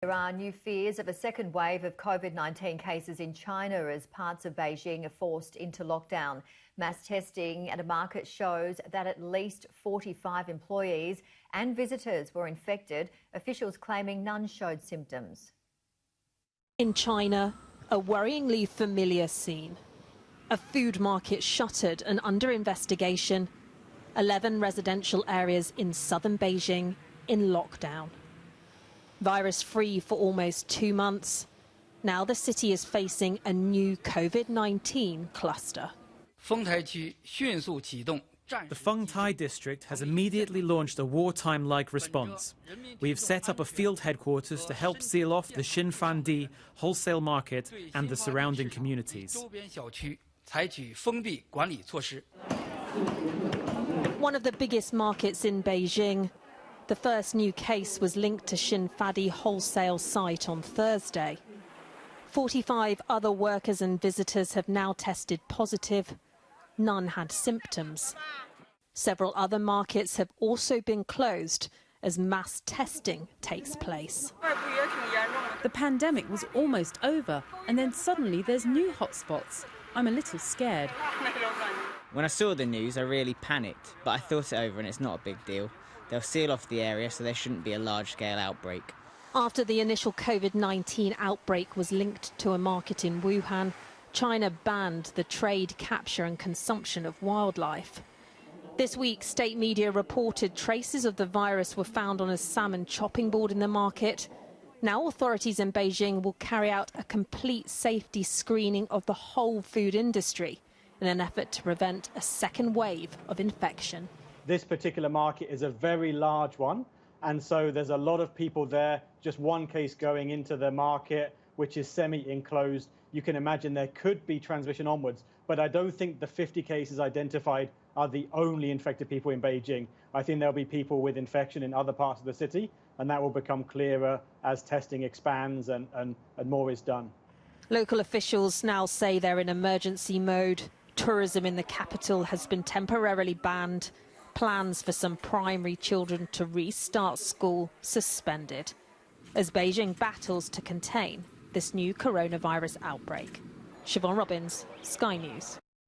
There are new fears of a second wave of COVID-19 cases in China as parts of Beijing are forced into lockdown. Mass testing at a market shows that at least 45 employees and visitors were infected, officials claiming none showed symptoms. In China, a worryingly familiar scene. A food market shuttered and under investigation. 11 residential areas in southern Beijing in lockdown. Virus-free for almost 2 months. Now the city is facing a new COVID-19 cluster. The Fengtai district has immediately launched a wartime-like response. We have set up a field headquarters to help seal off the Xinfadi wholesale market and the surrounding communities. One of the biggest markets in Beijing. The first new case was linked to Xinfadi wholesale site on Thursday. 45 other workers and visitors have now tested positive. None had symptoms. Several other markets have also been closed as mass testing takes place. The pandemic was almost over, and then suddenly there's new hotspots. I'm a little scared. When I saw the news, I really panicked, but I thought it over and it's not a big deal. They'll seal off the area, so there shouldn't be a large-scale outbreak. After the initial COVID-19 outbreak was linked to a market in Wuhan, China banned the trade, capture and consumption of wildlife. This week, state media reported traces of the virus were found on a salmon chopping board in the market. Now authorities in Beijing will carry out a complete safety screening of the whole food industry in an effort to prevent a second wave of infection. This particular market is a very large one, and so there's a lot of people there. Just one case going into the market, which is semi-enclosed. You can imagine there could be transmission onwards, but I don't think the 50 cases identified are the only infected people in Beijing. I think there'll be people with infection in other parts of the city, and that will become clearer as testing expands and more is done. Local officials now say they're in emergency mode. Tourism in the capital has been temporarily banned. Plans for some primary children to restart school suspended as Beijing battles to contain this new coronavirus outbreak. Siobhan Robbins, Sky News.